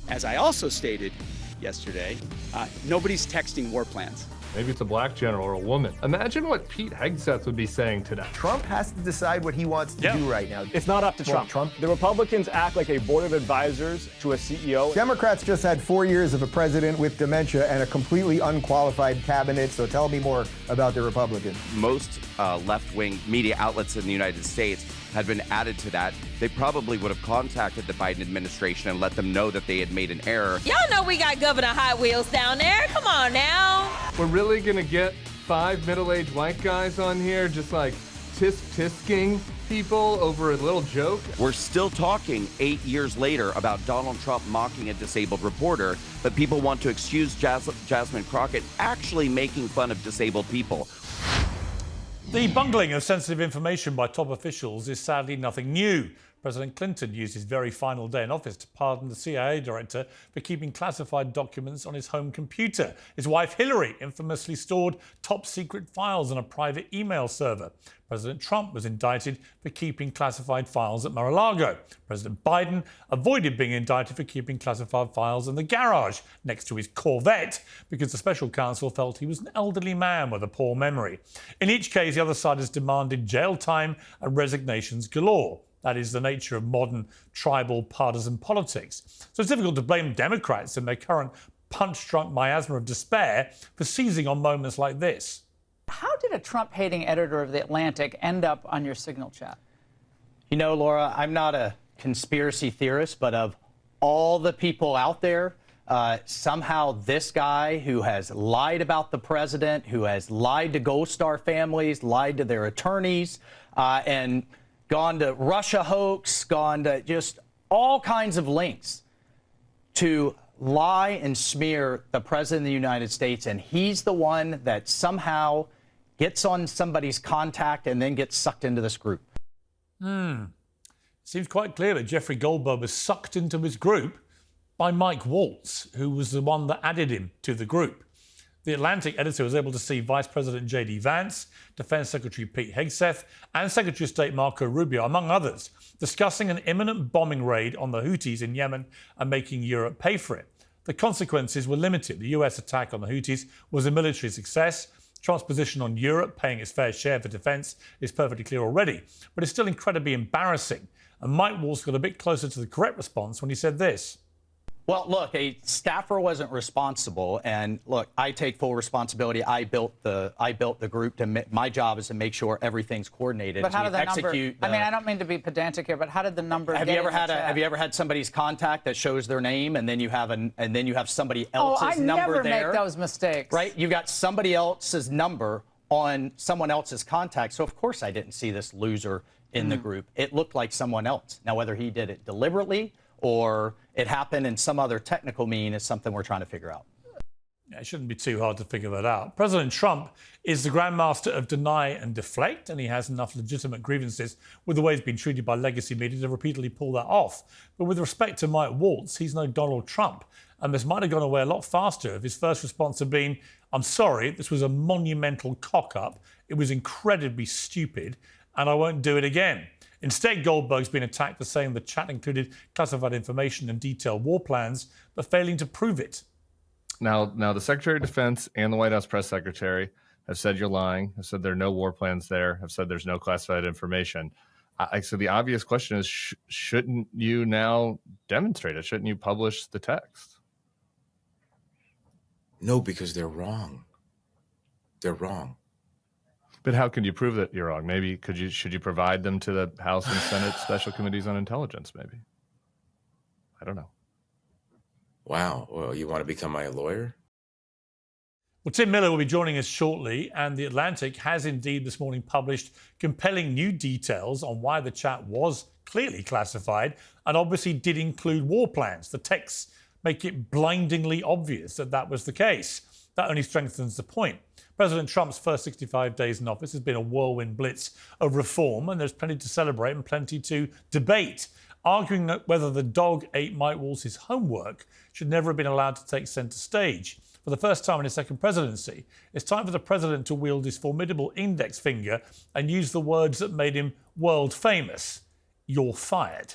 As I also stated yesterday, nobody's texting war plans. Maybe it's a black general or a woman. Imagine what Pete Hegseth would be saying today. Trump has to decide what he wants to do right now. It's not up to Trump. The Republicans act like a board of advisors to a CEO. Democrats just had 4 years of a president with dementia and a completely unqualified cabinet, so tell me more about the Republicans. Most left-wing media outlets in the United States had been added to that. They probably would have contacted the Biden administration and let them know that they had made an error. Y'all know we got Governor Hot Wheels down there. Come on now. We're really gonna get 5 middle-aged white guys on here just like tisk-tisking people over a little joke? We're still talking 8 years later about Donald Trump mocking a disabled reporter, but people want to excuse Jasmine Crockett actually making fun of disabled people. The bungling of sensitive information by top officials is sadly nothing new. President Clinton used his very final day in office to pardon the CIA director for keeping classified documents on his home computer. His wife Hillary infamously stored top-secret files on a private email server. President Trump was indicted for keeping classified files at Mar-a-Lago. President Biden avoided being indicted for keeping classified files in the garage next to his Corvette because the special counsel felt he was an elderly man with a poor memory. In each case, the other side has demanded jail time and resignations galore. That is the nature of modern tribal partisan politics. So it's difficult to blame Democrats in their current punch-drunk miasma of despair for seizing on moments like this. How did a Trump-hating editor of The Atlantic end up on your Signal chat? You know, Laura, I'm not a conspiracy theorist, but of all the people out there, somehow this guy who has lied about the president, who has lied to Gold Star families, lied to their attorneys, and gone to Russia hoax, gone to just all kinds of links to lie and smear the president of the United States, and he's the one that somehow gets on somebody's contact and then gets sucked into this group. Seems quite clear that Jeffrey Goldberg was sucked into his group by Mike Waltz, who was the one that added him to the group. The Atlantic editor was able to see Vice President J.D. Vance, Defense Secretary Pete Hegseth, and Secretary of State Marco Rubio, among others, discussing an imminent bombing raid on the Houthis in Yemen and making Europe pay for it. The consequences were limited. The US attack on the Houthis was a military success. Trump's position on Europe paying its fair share for defence is perfectly clear already, but it's still incredibly embarrassing. And Mike Waltz got a bit closer to the correct response when he said this. Well, look, a staffer wasn't responsible, and look, I take full responsibility. I built the group. My job is to make sure everything's coordinated. But how did the execute number? I mean, I don't mean to be pedantic here, but how did the number? Have you ever had somebody's contact that shows their name, and then you have somebody else's number there? I never make those mistakes. Right? You got somebody else's number on someone else's contact. So of course I didn't see this loser in the group. It looked like someone else. Now whether he did it deliberately or it happened in some other technical mean is something we're trying to figure out. It shouldn't be too hard to figure that out. President Trump is the grandmaster of deny and deflect, and he has enough legitimate grievances with the way he's been treated by legacy media to repeatedly pull that off. But with respect to Mike Waltz, he's no Donald Trump, and this might have gone away a lot faster if his first response had been, I'm sorry, this was a monumental cock-up, it was incredibly stupid, and I won't do it again. Instead, Goldberg's been attacked for saying the chat included classified information and detailed war plans, but failing to prove it. Now the Secretary of Defense and the White House press secretary have said you're lying, have said there are no war plans there, have said there's no classified information. So the obvious question is, shouldn't you now demonstrate it? Shouldn't you publish the text? No, because they're wrong. They're wrong. But how can you prove that you're wrong? Maybe should you provide them to the House and Senate Special Committees on Intelligence, maybe? I don't know. Wow. Well, you want to become my lawyer? Well, Tim Miller will be joining us shortly, and The Atlantic has indeed this morning published compelling new details on why the chat was clearly classified and obviously did include war plans. The texts make it blindingly obvious that that was the case. That only strengthens the point. President Trump's first 65 days in office has been a whirlwind blitz of reform, and there's plenty to celebrate and plenty to debate. Arguing that whether the dog ate Mike Waltz's homework should never have been allowed to take centre stage. For the first time in his second presidency, it's time for the president to wield his formidable index finger and use the words that made him world famous. You're fired.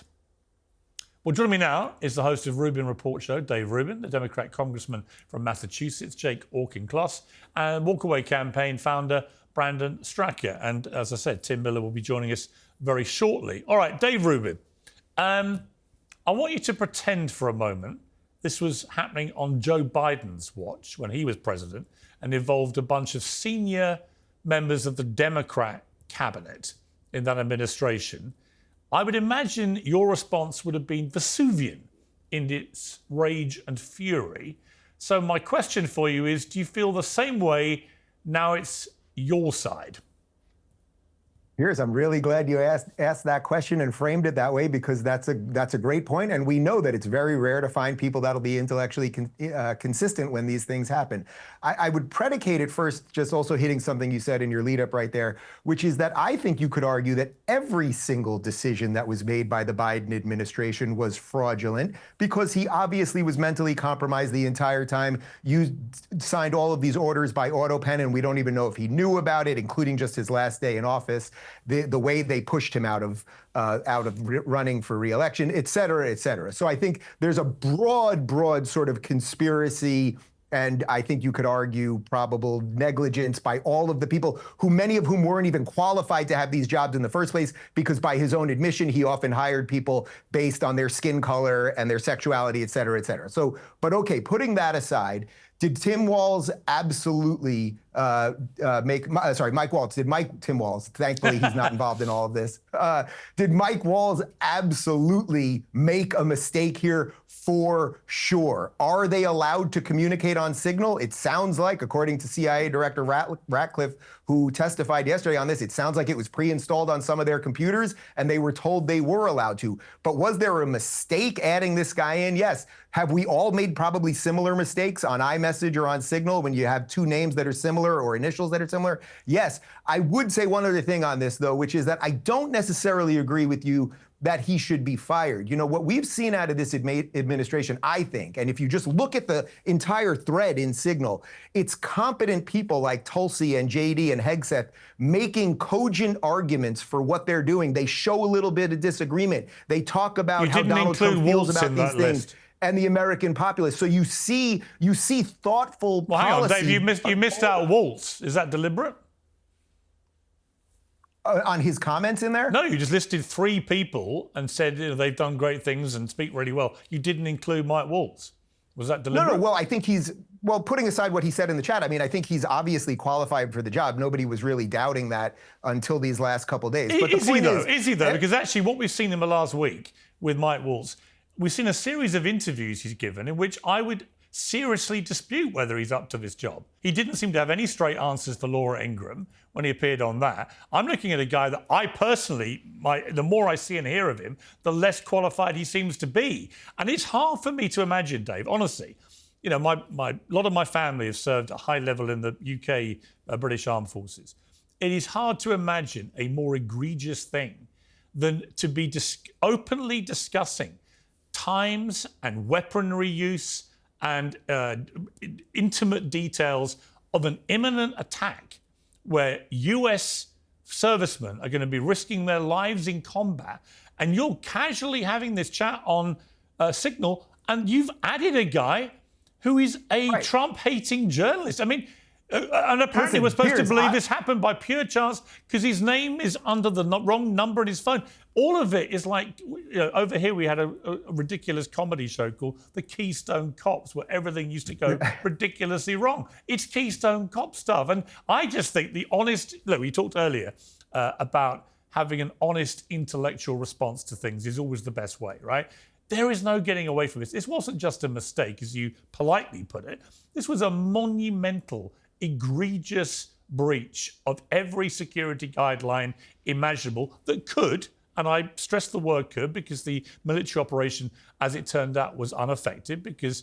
Well, joining me now is the host of Rubin Report show, Dave Rubin, the Democrat Congressman from Massachusetts, Jake Auchincloss, and Walkaway Campaign founder, Brandon Straka. And as I said, Tim Miller will be joining us very shortly. All right, Dave Rubin, I want you to pretend for a moment this was happening on Joe Biden's watch when he was president and involved a bunch of senior members of the Democrat cabinet in that administration. I would imagine your response would have been Vesuvian in its rage and fury. So my question for you is, do you feel the same way now it's your side? Piers, I'm really glad you asked that question and framed it that way, because that's a great point. And we know that it's very rare to find people that'll be intellectually consistent when these things happen. I would predicate it first, just also hitting something you said in your lead up right there, which is that I think you could argue that every single decision that was made by the Biden administration was fraudulent, because he obviously was mentally compromised the entire time. You signed all of these orders by auto pen, and we don't even know if he knew about it, including just his last day in office. The way they pushed him out of running for re-election, et cetera, et cetera. So I think there's a broad sort of conspiracy, and I think you could argue probable negligence by all of the people who, many of whom weren't even qualified to have these jobs in the first place, because by his own admission, he often hired people based on their skin color and their sexuality, et cetera, et cetera. So, but okay, putting that aside, did Tim Walz absolutely Mike Waltz, Tim Walz, thankfully he's not involved in all of this. Did Mike Walz absolutely make a mistake here? For sure. Are they allowed to communicate on Signal? It sounds like, according to CIA Director Ratcliffe, who testified yesterday on this, it sounds like it was pre-installed on some of their computers and they were told they were allowed to. But was there a mistake adding this guy in? Yes. Have we all made probably similar mistakes on iMessage or on Signal when you have two names that are similar or initials that are similar? Yes. I would say one other thing on this, though, which is that I don't necessarily agree with you that he should be fired. You know, what we've seen out of this administration, I think, and if you just look at the entire thread in Signal, it's competent people like Tulsi and JD and Hegseth making cogent arguments for what they're doing. They show a little bit of disagreement. They talk about how Donald Trump feels about these things. And the American populace. So you see thoughtful policy. Well, hang on, Dave, you missed out Waltz. Is that deliberate? On his comments in there? No, you just listed three people and said they've done great things and speak really well. You didn't include Mike Waltz. Was that deliberate? No. Well, I think putting aside what he said in the chat, I mean, I think he's obviously qualified for the job. Nobody was really doubting that until these last couple of days. But Is he though? Because actually what we've seen in the last week with Mike Waltz, we've seen a series of interviews he's given in which I would seriously dispute whether he's up to this job. He didn't seem to have any straight answers for Laura Ingraham when he appeared on that. I'm looking at a guy that I personally, the more I see and hear of him, the less qualified he seems to be. And it's hard for me to imagine, Dave, honestly. You know, a lot of my family have served at a high level in the UK British Armed Forces. It is hard to imagine a more egregious thing than to be openly discussing times and weaponry use and intimate details of an imminent attack where US servicemen are going to be risking their lives in combat, and you're casually having this chat on Signal, and you've added a guy who is a Trump-hating journalist. I mean, and apparently we're supposed to believe this happened by pure chance because his name is under the wrong number in his phone. All of it is like, over here we had a ridiculous comedy show called The Keystone Cops, where everything used to go ridiculously wrong. It's Keystone Cop stuff. And I just think look, we talked earlier about having an honest intellectual response to things is always the best way, right? There is no getting away from this. This wasn't just a mistake, as you politely put it. This was a monumental, egregious breach of every security guideline imaginable that could, and I stress the word could because the military operation, as it turned out, was unaffected because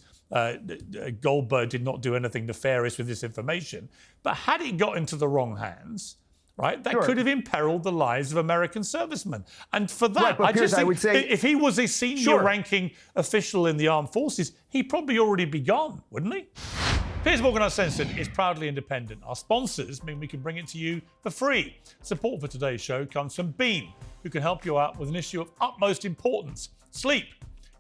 Goldberg did not do anything nefarious with this information. But had it got into the wrong hands, right, that could have imperiled the lives of American servicemen. And for that, I just think if he was a senior ranking official in the armed forces, he'd probably already be gone, wouldn't he? Piers Morgan Uncensored is proudly independent. Our sponsors mean we can bring it to you for free. Support for today's show comes from Beam, who can help you out with an issue of utmost importance: sleep.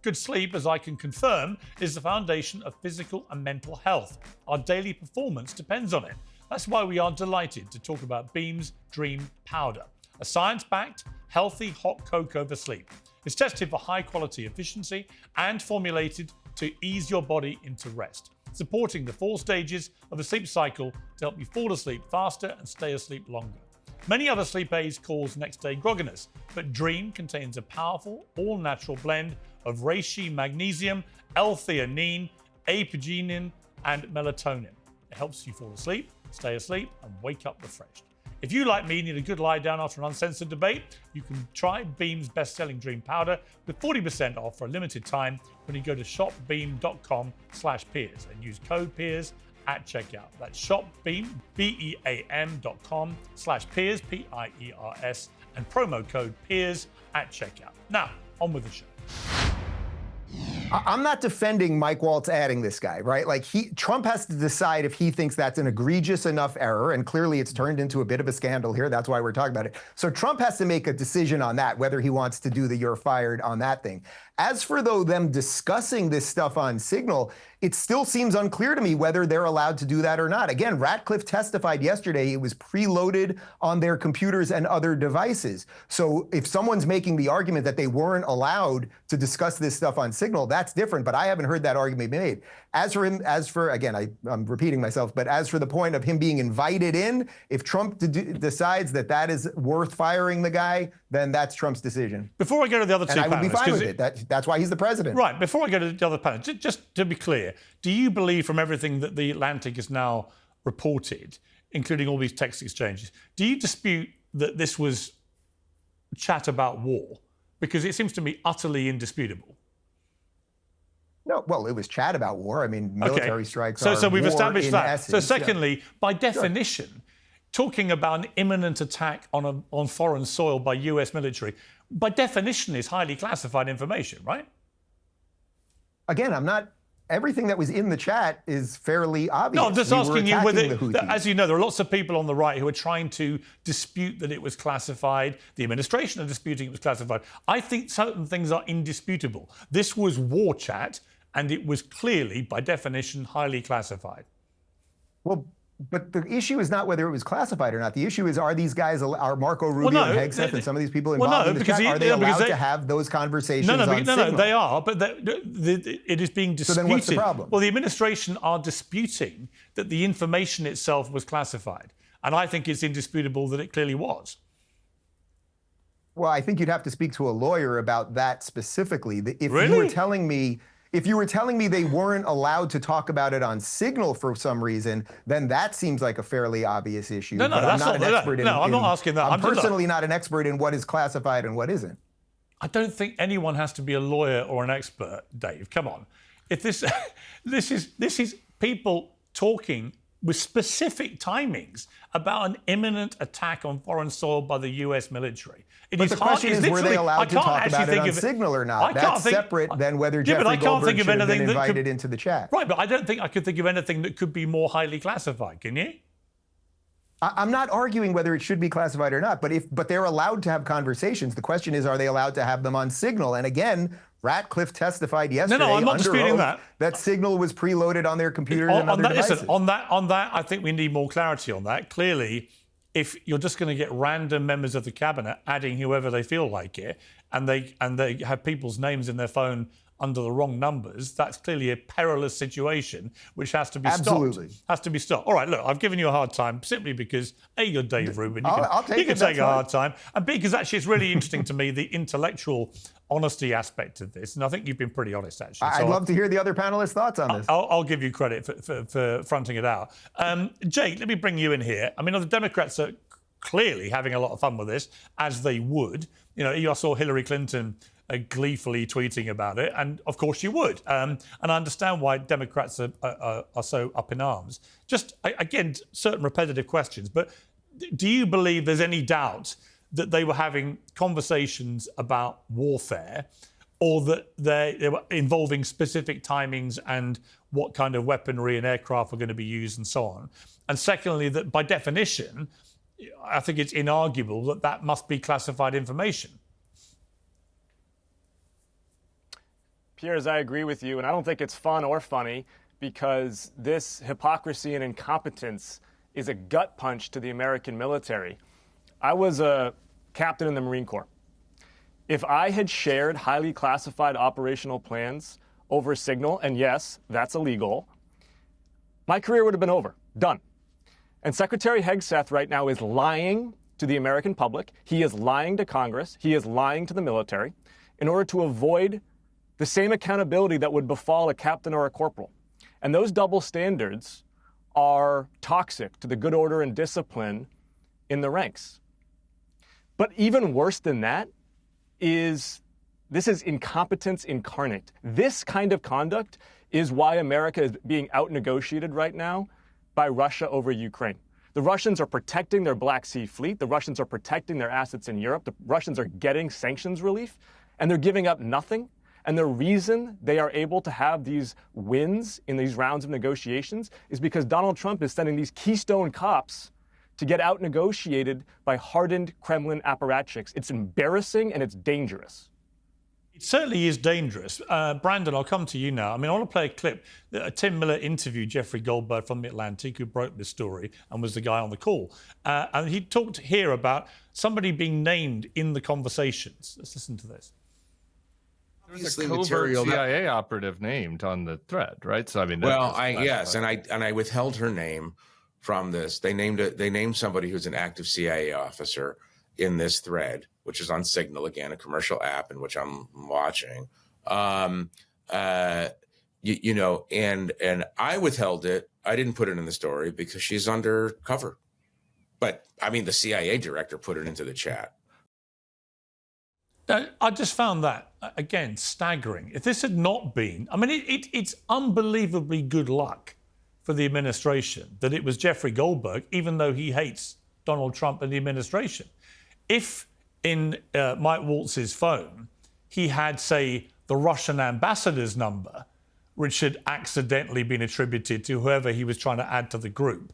Good sleep, as I can confirm, is the foundation of physical and mental health. Our daily performance depends on it. That's why we are delighted to talk about Beam's Dream Powder, a science-backed, healthy hot cocoa for sleep. It's tested for high-quality efficiency and formulated to ease your body into rest, supporting the 4 stages of the sleep cycle to help you fall asleep faster and stay asleep longer. Many other sleep aids cause next-day grogginess, but Dream contains a powerful, all-natural blend of reishi magnesium, L-theanine, apigenin, and melatonin. It helps you fall asleep, stay asleep, and wake up refreshed. If you, like me, need a good lie down after an uncensored debate, you can try Beam's best-selling Dream Powder with 40% off for a limited time when you go to shopbeam.com/Piers and use code Piers at checkout. That's shopbeam, BEAM.com/Piers, P-I-E-R-S, and promo code Piers at checkout. Now, on with the show. I'm not defending Mike Waltz adding this guy, right? Like Trump has to decide if he thinks that's an egregious enough error, and clearly it's turned into a bit of a scandal here. That's why we're talking about it. So Trump has to make a decision on that, whether he wants to do the "you're fired" on that thing. As for them discussing this stuff on Signal, it still seems unclear to me whether they're allowed to do that or not. Again, Ratcliffe testified yesterday it was preloaded on their computers and other devices. So if someone's making the argument that they weren't allowed to discuss this stuff on Signal, that's different, but I haven't heard that argument made. Again, I'm repeating myself, but as for the point of him being invited in, if Trump decides that is worth firing the guy, then that's Trump's decision. Before I go to the other two panelists, I would be fine with it. That's why he's the president. Right, before I go to the other panelists, just to be clear, do you believe from everything that The Atlantic has now reported, including all these text exchanges, do you dispute that this was chat about war? Because it seems to me utterly indisputable. No, well, it was chat about war. I mean, military strikes are so we've war established in that. essence. So secondly, by definition, talking about an imminent attack on foreign soil by US military, by definition is highly classified information, right? Again, everything that was in the chat is fairly obvious. No, I'm just asking you whether, as you know, there are lots of people on the right who are trying to dispute that it was classified. The administration are disputing it was classified. I think certain things are indisputable. This was war chat, and it was clearly, by definition, highly classified. Well, but the issue is not whether it was classified or not. The issue is, are these guys, are Marco Rubio and Hegseth and some of these people involved in the chat, are they allowed to have those conversations on Signal? No, they are, but it is being disputed. So then what's the problem? Well, the administration are disputing that the information itself was classified. And I think it's indisputable that it clearly was. Well, I think you'd have to speak to a lawyer about that specifically. Really? If you were telling me they weren't allowed to talk about it on Signal for some reason, then that seems like a fairly obvious issue. No, but that's I'm not an expert in. I'm not asking that. I'm personally not an expert in what is classified and what isn't. I don't think anyone has to be a lawyer or an expert, Dave. Come on. If this is people talking with specific timings about an imminent attack on foreign soil by the US military. But the question is, were they allowed to talk about it on Signal or not? That's separate than whether Jeffrey Goldberg should have been invited into the chat. Right, but I don't think I could think of anything that could be more highly classified, can you? I'm not arguing whether it should be classified or not, but they're allowed to have conversations. The question is, are they allowed to have them on Signal? And again, Ratcliffe testified yesterday I'm not disputing that Signal was preloaded on their computers and other devices. Listen, on that, I think we need more clarity on that. Clearly, if you're just going to get random members of the cabinet adding whoever they feel like it, and they have people's names in their phone under the wrong numbers, that's clearly a perilous situation which has to be stopped. Absolutely. Has to be stopped. All right, look, I've given you a hard time simply because, A, you're Dave Rubin. You can take a hard time. And B, because actually it's really interesting to me, the intellectual honesty aspect of this. And I think you've been pretty honest, actually. I'd love to hear the other panelists' thoughts on this. I'll give you credit for fronting it out. Jake, let me bring you in here. I mean, the Democrats are clearly having a lot of fun with this, as they would. You know, I saw Hillary Clinton gleefully tweeting about it, and of course you would. And I understand why Democrats are so up in arms. Just, again, certain repetitive questions, but do you believe there's any doubt that they were having conversations about warfare, or that they were involving specific timings and what kind of weaponry and aircraft were going to be used and so on? And secondly, that by definition, I think it's inarguable that must be classified information. Piers, I agree with you, and I don't think it's fun or funny because this hypocrisy and incompetence is a gut punch to the American military. I was a captain in the Marine Corps. If I had shared highly classified operational plans over Signal, and yes, that's illegal, my career would have been over, done. And Secretary Hegseth right now is lying to the American public. He is lying to Congress. He is lying to the military in order to avoid the same accountability that would befall a captain or a corporal. And those double standards are toxic to the good order and discipline in the ranks. But even worse than that is this is incompetence incarnate. This kind of conduct is why America is being out-negotiated right now by Russia over Ukraine. The Russians are protecting their Black Sea fleet. The Russians are protecting their assets in Europe. The Russians are getting sanctions relief, and they're giving up nothing. And the reason they are able to have these wins in these rounds of negotiations is because Donald Trump is sending these Keystone cops to get out-negotiated by hardened Kremlin apparatchiks. It's embarrassing and it's dangerous. It certainly is dangerous. Brandon, I'll come to you now. I mean, I want to play a clip. Tim Miller interviewed Jeffrey Goldberg from The Atlantic, who broke this story and was the guy on the call. And he talked here about somebody being named in the conversations. Let's listen to this. There's a covert CIA operative named on the thread, right? So I mean, well, I withheld her name from this. They named somebody who's an active CIA officer in this thread, which is on Signal, again, a commercial app in which I'm watching. And I withheld it. I didn't put it in the story because she's undercover. But I mean, the CIA director put it into the chat. I just found that, again, staggering. If this had not been, I mean, it's unbelievably good luck for the administration that it was Jeffrey Goldberg, even though he hates Donald Trump and the administration. If in Mike Waltz's phone, he had, say, the Russian ambassador's number, which had accidentally been attributed to whoever he was trying to add to the group,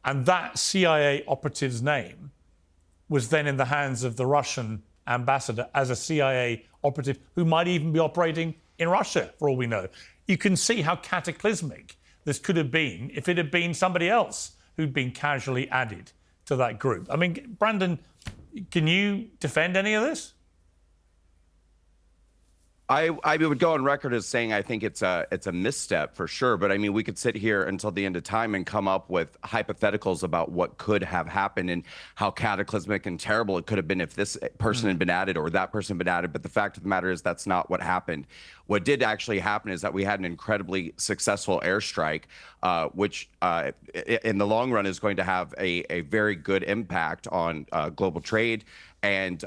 and that CIA operative's name was then in the hands of the Russian ambassador as a CIA operative who might even be operating in Russia, for all we know. You can see how cataclysmic this could have been if it had been somebody else who'd been casually added to that group. I mean, Brandon, can you defend any of this? I would go on record as saying I think it's a misstep for sure. But I mean, we could sit here until the end of time and come up with hypotheticals about what could have happened and how cataclysmic and terrible it could have been if this person had been added or that person had been added. But the fact of the matter is that's not what happened. What did actually happen is that we had an incredibly successful airstrike, which in the long run is going to have a very good impact on global trade and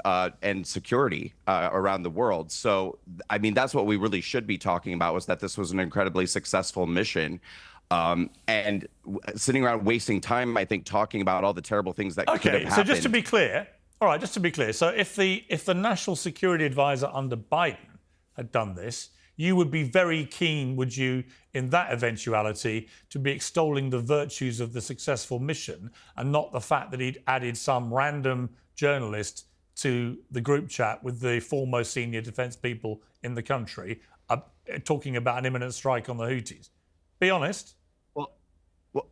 security around the world. So, I mean, that's what we really should be talking about, was that this was an incredibly successful mission. And sitting around wasting time, I think, talking about all the terrible things that could have happened. So just to be clear, so if the National Security Advisor under Biden had done this, you would be very keen, would you, in that eventuality, to be extolling the virtues of the successful mission and not the fact that he'd added some random journalist to the group chat with the foremost senior defence people in the country talking about an imminent strike on the Houthis? Be honest. Well,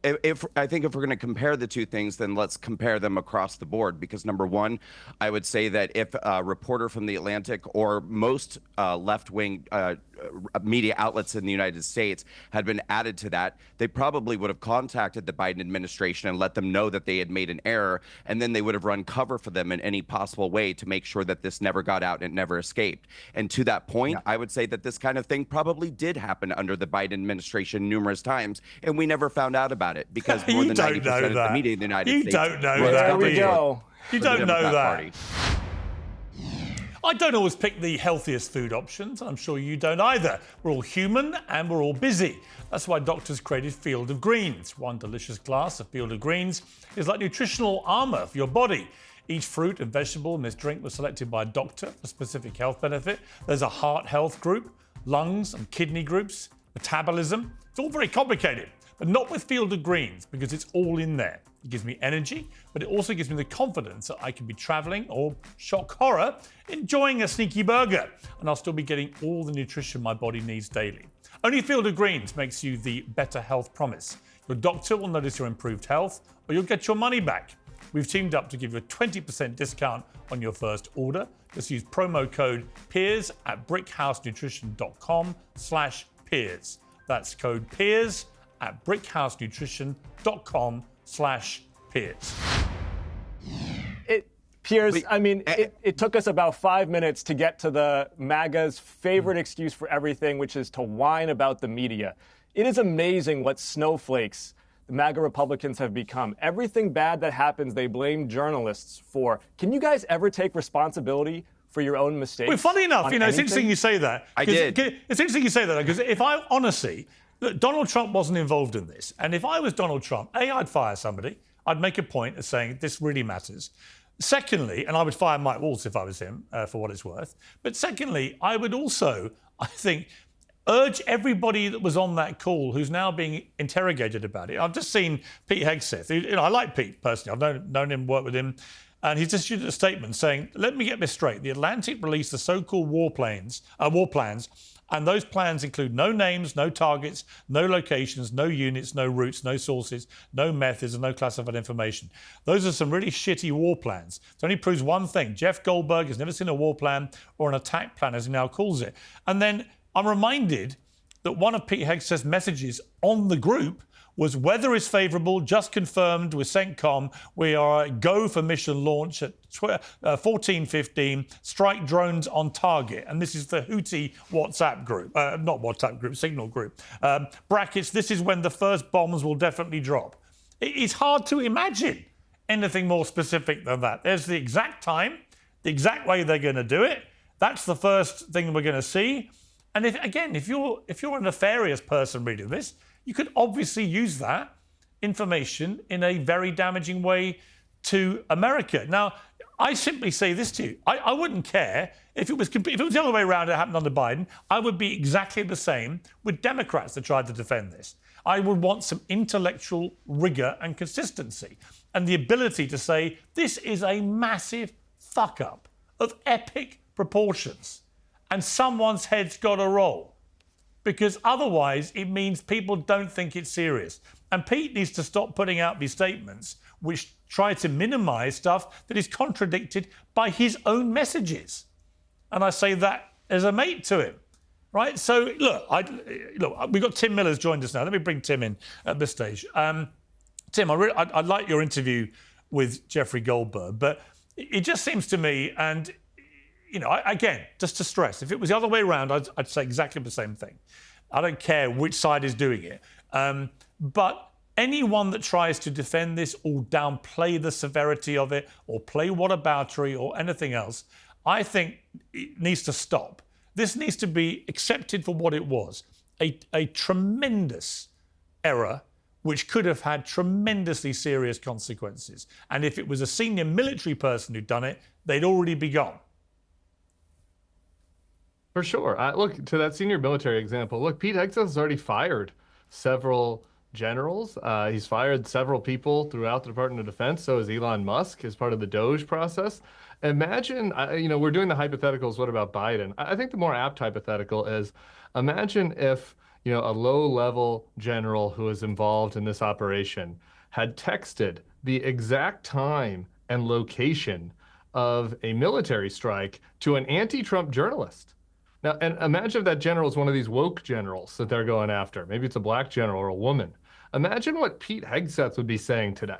I think if we're going to compare the two things, then let's compare them across the board. Because number one, I would say that if a reporter from The Atlantic or most left-wing media outlets in the United States had been added to that, they probably would have contacted the Biden administration and let them know that they had made an error, and then they would have run cover for them in any possible way to make sure that this never got out and it never escaped. And to that point, I would say that this kind of thing probably did happen under the Biden administration numerous times, and we never found out about it because more than 90% of the media in the United States. You don't know that. There we go. You don't know that. I don't always pick the healthiest food options. I'm sure you don't either. We're all human and we're all busy. That's why doctors created Field of Greens. One delicious glass of Field of Greens is like nutritional armour for your body. Each fruit and vegetable in this drink was selected by a doctor for specific health benefit. There's a heart health group, lungs and kidney groups, metabolism. It's all very complicated. but not with Field of Greens, because it's all in there. It gives me energy, but it also gives me the confidence that I can be traveling, or shock horror, enjoying a sneaky burger, and I'll still be getting all the nutrition my body needs daily. Only Field of Greens makes you the better health promise. Your doctor will notice your improved health, or you'll get your money back. We've teamed up to give you a 20% discount on your first order. Just use promo code PEERS at brickhousenutrition.com/PEERS. That's code PEERS at brickhousenutrition.com/PEERS. Piers, I mean, it took us about 5 minutes to get to the MAGA's favorite excuse for everything, which is to whine about the media. It is amazing what snowflakes the MAGA Republicans have become. Everything bad that happens, they blame journalists for. Can you guys ever take responsibility for your own mistakes? Well, funny enough, it's interesting you say that. I did. It's interesting you say that, because if I honestly, look, Donald Trump wasn't involved in this. And if I was Donald Trump, I'd fire somebody. I'd make a point of saying this really matters. Secondly, and I would fire Mike Waltz if I was him, for what it's worth. But secondly, I would also, I think, urge everybody that was on that call who's now being interrogated about it. I've just seen Pete Hegseth. I like Pete personally. I've known him, worked with him. And he's just issued a statement saying, let me get this straight. The Atlantic released the so-called war plans, and those plans include no names, no targets, no locations, no units, no routes, no sources, no methods, and no classified information. Those are some really shitty war plans. It only proves one thing. Jeff Goldberg has never seen a war plan or an attack plan, as he now calls it. And then I'm reminded that one of Pete Hegseth's messages on the group was weather is favourable, just confirmed with CENTCOM. We are go for mission launch at 14:15, strike drones on target. And this is the Houthi WhatsApp group, not WhatsApp group, Signal group. Brackets, this is when the first bombs will definitely drop. It's hard to imagine anything more specific than that. There's the exact time, the exact way they're going to do it. That's the first thing we're going to see. And if you're a nefarious person reading this, you could obviously use that information in a very damaging way to America. Now, I simply say this to you. I wouldn't care if it was the other way around, it happened under Biden. I would be exactly the same with Democrats that tried to defend this. I would want some intellectual rigor and consistency and the ability to say this is a massive fuck-up of epic proportions and someone's head's got to roll. Because otherwise it means people don't think it's serious. And Pete needs to stop putting out these statements which try to minimize stuff that is contradicted by his own messages. And I say that as a mate to him, right? So look, we've got Tim Miller's joined us now. Let me bring Tim in at this stage. Tim, I like your interview with Jeffrey Goldberg, but it just seems to me, and again, just to stress, if it was the other way around, I'd say exactly the same thing. I don't care which side is doing it. But anyone that tries to defend this or downplay the severity of it or play whataboutery or anything else, I think it needs to stop. This needs to be accepted for what it was, a tremendous error which could have had tremendously serious consequences. And if it was a senior military person who'd done it, they'd already be gone. For sure. Look, to that senior military example, look, Pete Hegseth has already fired several generals. He's fired several people throughout the Department of Defense. So is Elon Musk as part of the DOGE process. Imagine, we're doing the hypotheticals. What about Biden? I think the more apt hypothetical is, imagine if, a low-level general who was involved in this operation had texted the exact time and location of a military strike to an anti-Trump journalist. Now, and imagine if that general is one of these woke generals that they're going after. Maybe it's a black general or a woman. Imagine what Pete Hegseth would be saying today.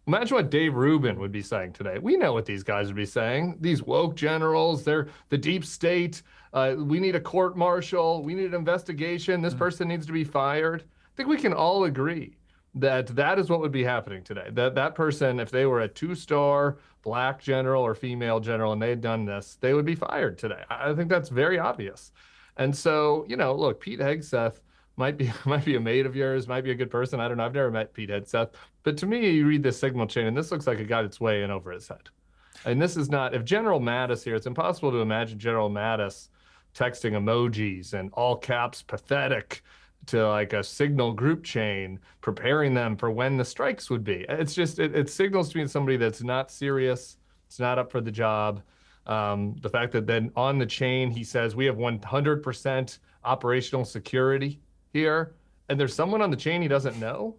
Imagine what Dave Rubin would be saying today. We know what these guys would be saying. These woke generals, they're the deep state. We need a court-martial. We need an investigation. This person needs to be fired. I think we can all agree that that is what would be happening today. That person, if they were a two-star black general or female general and they had done this, they would be fired today. I think that's very obvious. And so, look, Pete Hegseth might be a mate of yours, might be a good person. I don't know. I've never met Pete Hegseth. But to me, you read this signal chain, and this looks like it got its way in over his head. And this is not, if General Mattis here, it's impossible to imagine General Mattis texting emojis and all caps pathetic to like a signal group chain, preparing them for when the strikes would be. It's just, it signals to me somebody that's not serious. It's not up for the job. The fact that then on the chain, he says, we have 100% operational security here. And there's someone on the chain he doesn't know.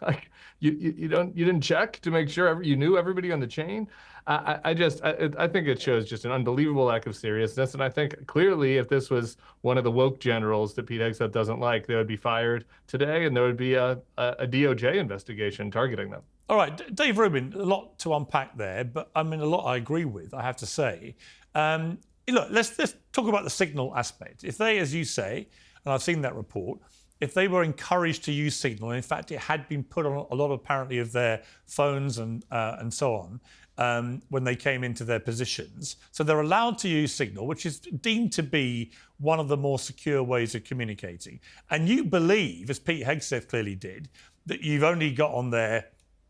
Like you didn't check to make sure you knew everybody on the chain. I think it shows just an unbelievable lack of seriousness. And I think clearly if this was one of the woke generals that Pete Hegseth doesn't like, they would be fired today and there would be a DOJ investigation targeting them. All right, Dave Rubin, a lot to unpack there, but I mean, a lot I agree with, I have to say. Look, let's talk about the signal aspect. If they, as you say, and I've seen that report, if they were encouraged to use Signal, and in fact it had been put on a lot apparently of their phones and so on when they came into their positions, so they're allowed to use Signal, which is deemed to be one of the more secure ways of communicating. And you believe, as Pete Hegseth clearly did, that you've only got on there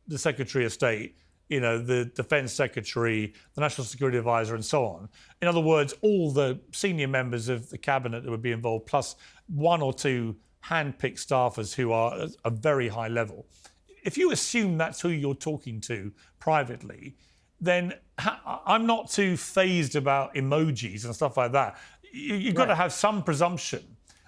the Secretary of State, you know, the Defense Secretary, the National Security Advisor, and so on. In other words, all the senior members of the cabinet that would be involved, plus one or two hand-picked staffers who are at a very high level. If you assume that's who you're talking to privately, then I'm not too fazed about emojis and stuff like that. You've got to have some presumption,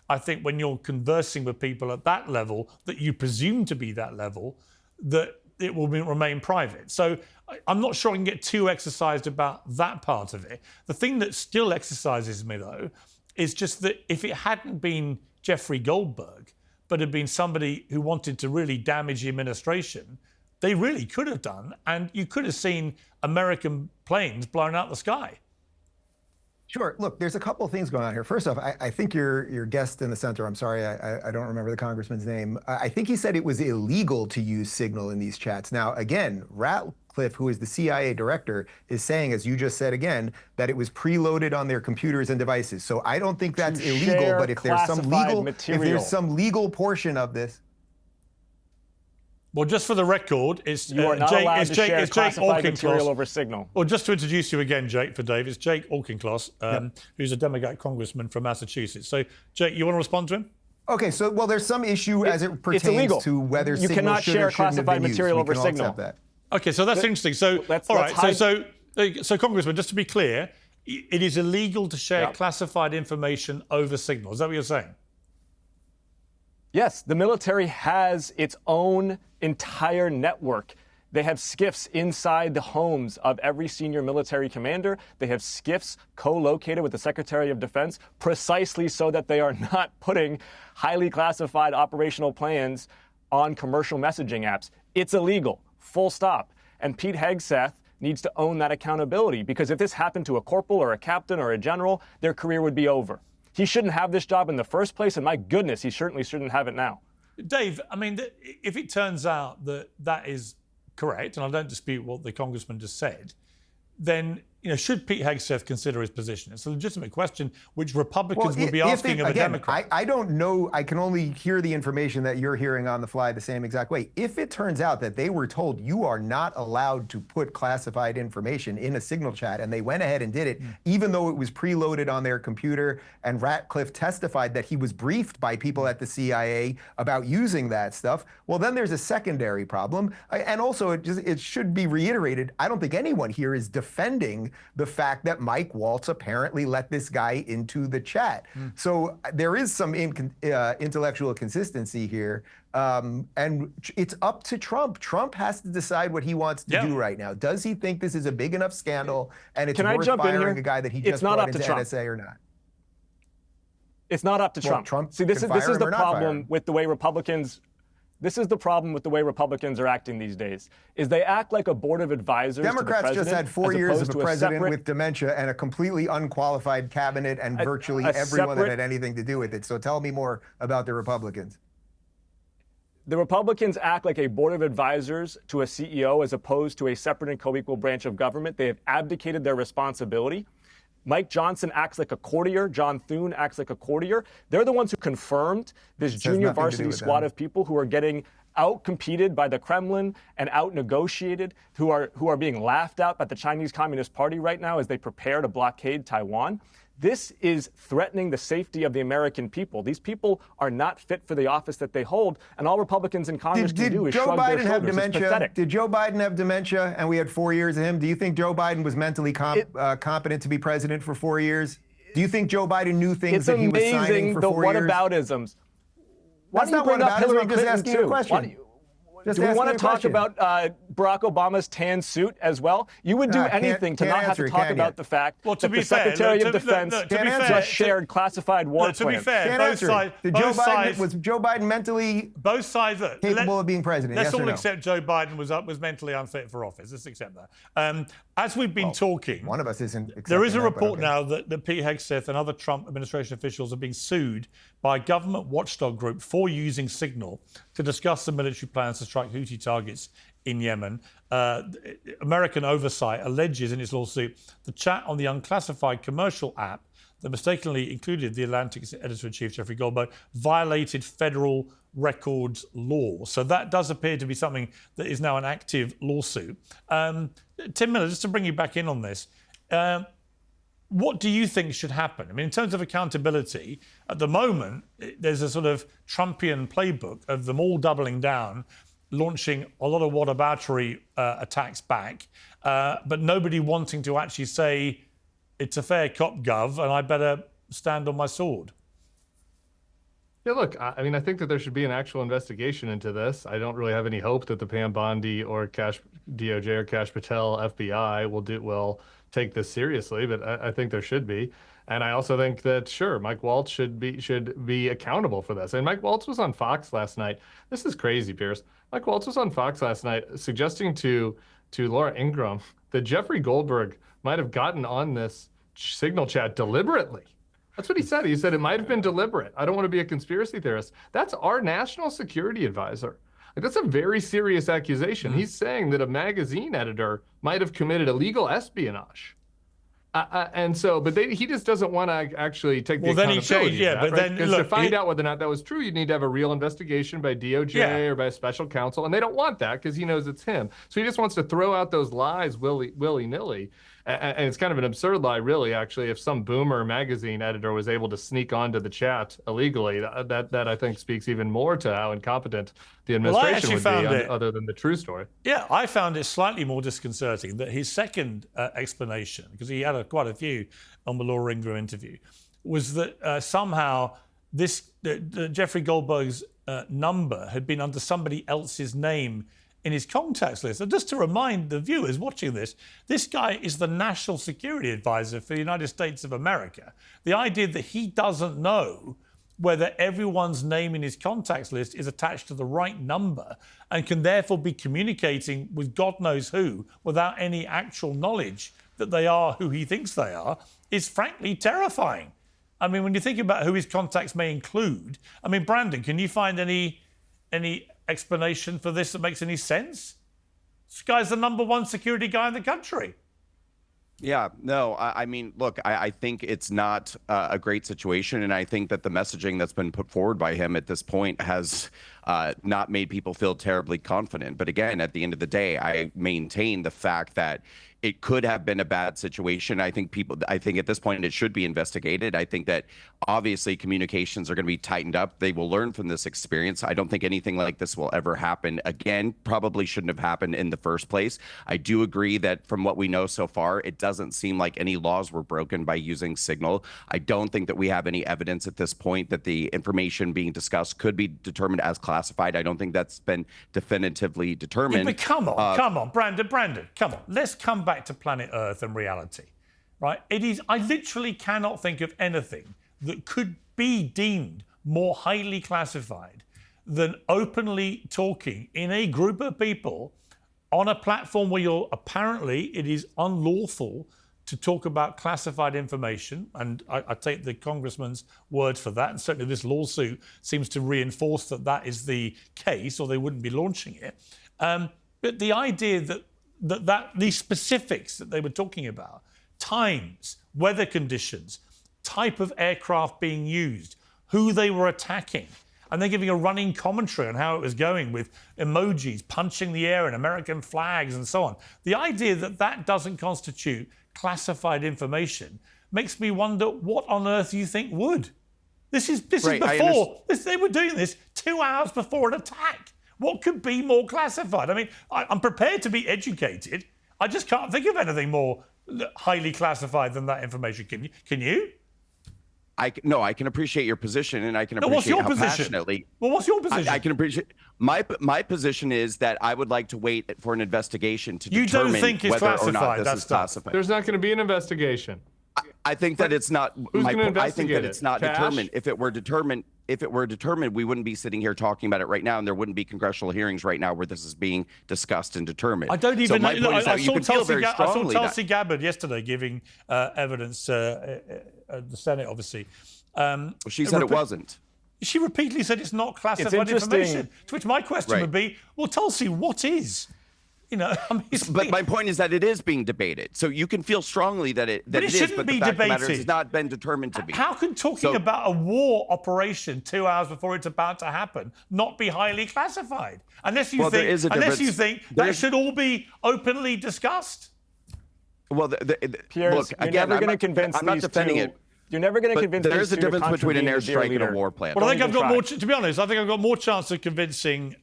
I think, when you're conversing with people at that level, that you presume to be that level, that it will remain private. So I'm not sure I can get too exercised about that part of it. The thing that still exercises me, though, is just that if it hadn't been Jeffrey Goldberg, but had been somebody who wanted to really damage the administration, they really could have done, and you could have seen American planes blown out the sky. Sure. Look, there's a couple of things going on here. First off, I think your guest in the center, I'm sorry, I don't remember the congressman's name. I think he said it was illegal to use Signal in these chats. Now, again, Ratcliffe, who is the CIA director, is saying, as you just said again, that it was preloaded on their computers and devices. So I don't think that's illegal, but if there's some legal portion of this. Well, just for the record, it's you are not allowed to share classified Jake material over Signal. Well, just to introduce you again, Jake, for Dave, it's Jake Auchincloss, who's a Democrat congressman from Massachusetts. So, Jake, you want to respond to him? Okay, so well, there's some issue as it pertains to whether you Signal cannot should share or shouldn't have classified been material used. over Signal. That. Okay, so that's interesting. So, all right, so Congressman, just to be clear, it is illegal to share classified information over Signal. Is that what you're saying? Yes, the military has its own entire network. They have SCIFs inside the homes of every senior military commander. They have SCIFs co-located with the Secretary of Defense precisely so that they are not putting highly classified operational plans on commercial messaging apps. It's illegal, full stop. And Pete Hegseth needs to own that accountability, because if this happened to a corporal or a captain or a general, their career would be over. He shouldn't have this job in the first place, and my goodness, he certainly shouldn't have it now. Dave, I mean, if it turns out that that is correct, and I don't dispute what the congressman just said, then should Pete Hegseth consider his position? It's a legitimate question which Republicans would be asking of a Democrat. I don't know. I can only hear the information that you're hearing on the fly the same exact way. If it turns out that they were told you are not allowed to put classified information in a Signal chat, and they went ahead and did it, even though it was preloaded on their computer, and Ratcliffe testified that he was briefed by people at the CIA about using that stuff, well, then there's a secondary problem. And also, it should be reiterated, I don't think anyone here is defending the fact that Mike Waltz apparently let this guy into the chat. So there is some intellectual consistency here. And it's up to Trump. Trump has to decide what he wants to do right now. Does he think this is a big enough scandal and it's worth firing a guy that he just brought into NSA or not? It's not up to Trump. See, this is the problem with the way Republicans. This is the problem with the way Republicans are acting these days, is they act like a board of advisors. Democrats just had 4 years of a president with dementia and a completely unqualified cabinet and virtually everyone that had anything to do with it. So tell me more about the Republicans. The Republicans act like a board of advisors to a CEO as opposed to a separate and co-equal branch of government. They have abdicated their responsibility. Mike Johnson acts like a courtier. John Thune acts like a courtier. They're the ones who confirmed this junior varsity squad of people who are getting out-competed by the Kremlin and out-negotiated, who are being laughed at by the Chinese Communist Party right now as they prepare to blockade Taiwan. This is threatening the safety of the American people. These people are not fit for the office that they hold, and all Republicans in Congress can do is Joe shrug their Biden have shoulders. It's dementia? pathetic. Did Joe Biden have dementia and we had 4 years of him? Do you think Joe Biden was mentally competent to be president for 4 years? Do you think Joe Biden knew things that he was signing for 4 years? It's amazing the whataboutisms. Why That's do you not bring up whataboutism, Hillary I'm just Clinton asking you a too? question. Do we want to talk about Barack Obama's tan suit as well? You would do anything to not have to talk about the fact that the Secretary of Defense just shared classified war plans. To be fair, Was Joe Biden mentally capable of being president? Let's yes all or no? accept Joe Biden was mentally unfit for office. Let's accept that. As we've been talking, one of us isn't. There is a report now that Pete Hegseth and other Trump administration officials are being sued by a government watchdog group for using Signal to discuss the military plans to strike Houthi targets in Yemen. American Oversight alleges in its lawsuit the chat on the unclassified commercial app that mistakenly included the Atlantic's editor-in-chief, Jeffrey Goldberg, violated federal records law. So that does appear to be something that is now an active lawsuit. Tim Miller, just to bring you back in on this, what do you think should happen? I mean, in terms of accountability, at the moment, there's a sort of Trumpian playbook of them all doubling down, launching a lot of whataboutery attacks back, but nobody wanting to actually say, it's a fair cop, Gov, and I better stand on my sword. Yeah, look, I mean, I think that there should be an actual investigation into this. I don't really have any hope that the Pam Bondi or DOJ or Kash Patel FBI will take this seriously, but I think there should be. And I also think that, sure, Mike Waltz should be accountable for this. And Mike Waltz was on Fox last night. This is crazy, Piers. Mike Waltz was on Fox last night suggesting to Laura Ingraham that Jeffrey Goldberg might have gotten on this Signal chat deliberately. That's what he said. He said it might have been deliberate. I don't want to be a conspiracy theorist. That's our national security advisor. Like, that's a very serious accusation. He's saying that a magazine editor might have committed illegal espionage. And so, but he just doesn't want to actually take the accountability. Well, then he changed, yeah. But then, because to find out whether or not that was true, you'd need to have a real investigation by DOJ or by a special counsel, and they don't want that because he knows it's him. So he just wants to throw out those lies willy-nilly. And it's kind of an absurd lie, really, actually, if some boomer magazine editor was able to sneak onto the chat illegally. That I think speaks even more to how incompetent the administration would be, other than the true story. Yeah, I found it slightly more disconcerting that his second explanation, because he had quite a few on the Laura Ingraham interview, was that somehow Jeffrey Goldberg's number had been under somebody else's name in his contacts list. And just to remind the viewers watching this guy is the National Security Advisor for the United States of America. The idea that he doesn't know whether everyone's name in his contacts list is attached to the right number and can therefore be communicating with God knows who without any actual knowledge that they are who he thinks they are is frankly terrifying. I mean, when you think about who his contacts may include, I mean, Brandon, can you find any explanation for this that makes any sense? This guy's the #1 security guy in the country. Yeah, no, I mean, look, I think it's not a great situation. And I think that the messaging that's been put forward by him at this point has not made people feel terribly confident. But again, at the end of the day, I maintain the fact that it could have been a bad situation. I think at this point it should be investigated. I think that obviously communications are going to be tightened up. They will learn from this experience. I don't think anything like this will ever happen again. Probably shouldn't have happened in the first place. I do agree that from what we know so far, it doesn't seem like any laws were broken by using Signal. I don't think that we have any evidence at this point that the information being discussed could be determined as classified. I don't think that's been definitively determined. Yeah, but come on, Brandon, come on. Let's come back to planet Earth and reality, right? I literally cannot think of anything that could be deemed more highly classified than openly talking in a group of people on a platform where it is unlawful to talk about classified information. And I take the Congressman's word for that. And certainly this lawsuit seems to reinforce that is the case, or they wouldn't be launching it. But the idea that these specifics that they were talking about, times, weather conditions, type of aircraft being used, who they were attacking, and they're giving a running commentary on how it was going with emojis, punching the air and American flags and so on. The idea that doesn't constitute classified information makes me wonder what on earth you think would. This is Right, before they were doing this 2 hours before an attack. What could be more classified? I mean, I'm prepared to be educated. I just can't think of anything more highly classified than that information. Can you? No, I can appreciate your position, and I can appreciate what's your how position? passionately. Well, what's your position? I can appreciate my position is that I would like to wait for an investigation to You don't determine think it's whether or not classified, this that is stuff? classified. There's not going to be an investigation. I think that it's not. Who's going to I think investigate that it? it's not Cash? determined. If it were determined, we wouldn't be sitting here talking about it right now, and there wouldn't be congressional hearings right now where this is being discussed and determined. I don't even so know. my point is that I you saw can feel very strongly that- Tulsi Gabbard yesterday giving evidence at the Senate, obviously. She said it wasn't. She repeatedly said it's not classified interesting. information. To which my question Right. would be, well, Tulsi, what is? You know, I mean, But my point is that it is being debated. So you can feel strongly that it it is, shouldn't but be the fact of the matter is debated. it's not been determined to be. How can talking about a war operation 2 hours before it's about to happen not be highly classified? Unless you Well, there is a unless you difference. think There that is- should all be openly discussed. Well, Piers, look, you're again, never going to convince I'm not these defending two. it. You're never going to But convince there these is a two to difference between an contravene airstrike and a leader. war plan. Well, I think Don't I've got even more. try. To be honest, I think I've got more chance of convincing.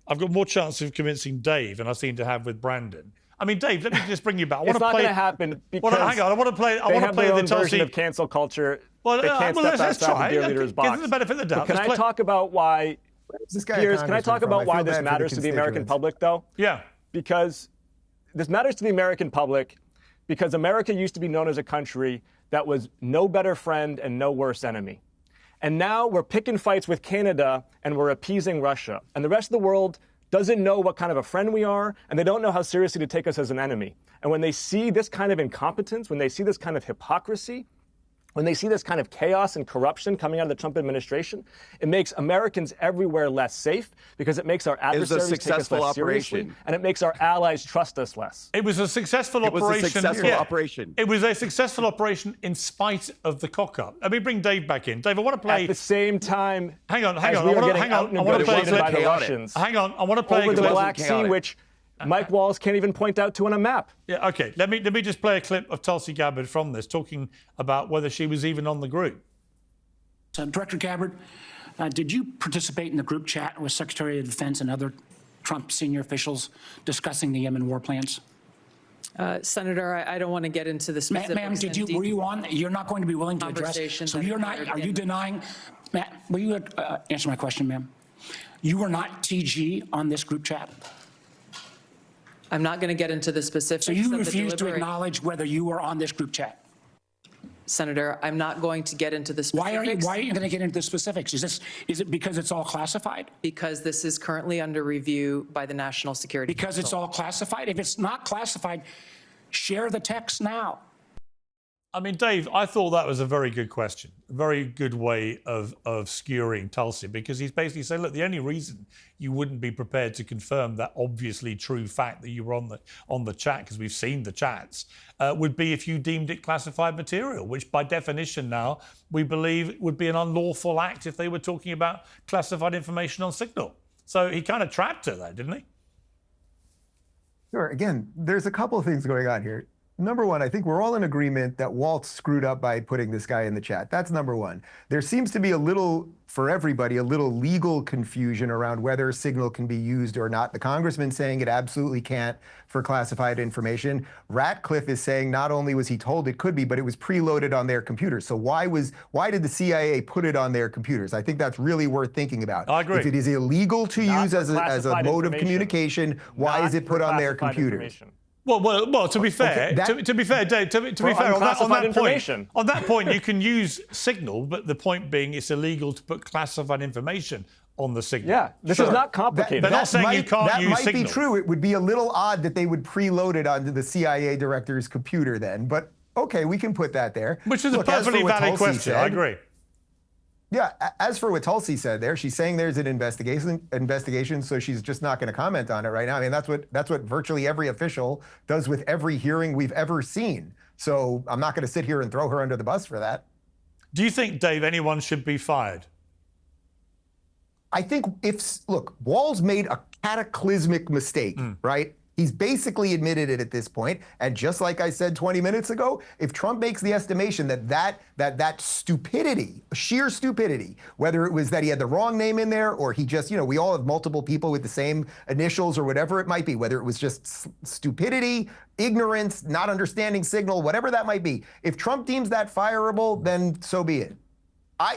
I've got more chance of convincing Dave than I seem to have with Brandon. I mean, Dave, let me just bring you back. It's not going to happen because Well, hang on. I want to play. I they want to have play their the own Tulsi. version of cancel culture. Well, they can't well, step let's outside try. the dear leader's box. Give them the benefit of the doubt. But can I Let's play- talk about why? This guy a Piers, can I talk congressman from? about I why feel this bad for the matters to the American constituents. public, though? Yeah. Because this matters to the American public because America used to be known as a country that was no better friend and no worse enemy. And now we're picking fights with Canada and we're appeasing Russia. And the rest of the world doesn't know what kind of a friend we are, and they don't know how seriously to take us as an enemy. And when they see this kind of incompetence, when they see this kind of hypocrisy, when they see this kind of chaos and corruption coming out of the Trump administration, it makes Americans everywhere less safe because it makes our adversaries take us successful less seriously, operation. and it makes our allies trust us less. It was a successful It was operation. a successful operation. It was a successful operation in spite of the cock-up. Let me bring Dave back in. Dave, I want to play. At the same time, Hang on. as I we want were to getting hang on. I want to play a out-negotiated clip. by the Chaotic. Russians Hang on. I want to play over a the clip. Black Sea, chaotic. which Mike Walls can't even point out to on a map. Yeah. Okay. Let me just play a clip of Tulsi Gabbard from this, talking about whether she was even on the group. Director Gabbard, did you participate in the group chat with Secretary of Defense and other Trump senior officials discussing the Yemen war plans? Senator, I don't want to get into the specifics. Ma'am, were you on? You're not going to be willing to address. So you're not, are you denying, Matt, will you answer my question, ma'am? You were not TG on this group chat? I'm not going to get into the specifics. So you of the refuse to deliberate- acknowledge whether you were on this group chat? Senator, I'm not going to get into the specifics. Why are you going to get into the specifics? Is it because it's all classified? Because this is currently under review by the National Security Because it's Council. all classified? If it's not classified, share the text now. I mean, Dave, I thought that was a very good question, a very good way of skewering Tulsi, because he's basically saying, look, the only reason you wouldn't be prepared to confirm that obviously true fact that you were on the chat, because we've seen the chats, would be if you deemed it classified material, which by definition now we believe would be an unlawful act if they were talking about classified information on Signal. So he kind of trapped her there, didn't he? Sure. Again, there's a couple of things going on here. Number one, I think we're all in agreement that Waltz screwed up by putting this guy in the chat. That's number one. There seems to be a little, for everybody, a little legal confusion around whether Signal can be used or not. The congressman saying it absolutely can't for classified information. Ratcliffe is saying not only was he told it could be, but it was preloaded on their computers. So why did the CIA put it on their computers? I think that's really worth thinking about. I agree. If it is illegal to Not use for as a classified mode of information. communication, why Not is it for put on their classified computers? information. Well, to be fair, Okay, to be fair, Dave, to be For fair, unclassified information. on that point, you can use Signal, but the point being it's illegal to put classified information on the Signal. Yeah, this is not complicated. They're not saying you can't use That might be Signal. true. It would be a little odd that they would preload it onto the CIA director's computer then, but okay, we can put that there. Which is a Look, as for perfectly what valid Tulsi question. I said- agree. Yeah, as for what Tulsi said there, she's saying there's an investigation, so she's just not going to comment on it right now. I mean, that's what virtually every official does with every hearing we've ever seen. So I'm not going to sit here and throw her under the bus for that. Do you think, Dave, anyone should be fired? I think look, Walls made a cataclysmic mistake, right? He's basically admitted it at this point. And just like I said 20 minutes ago, if Trump makes the estimation that stupidity, sheer stupidity, whether it was that he had the wrong name in there or he just, we all have multiple people with the same initials or whatever it might be, whether it was just stupidity, ignorance, not understanding signal, whatever that might be. If Trump deems that fireable, then so be it.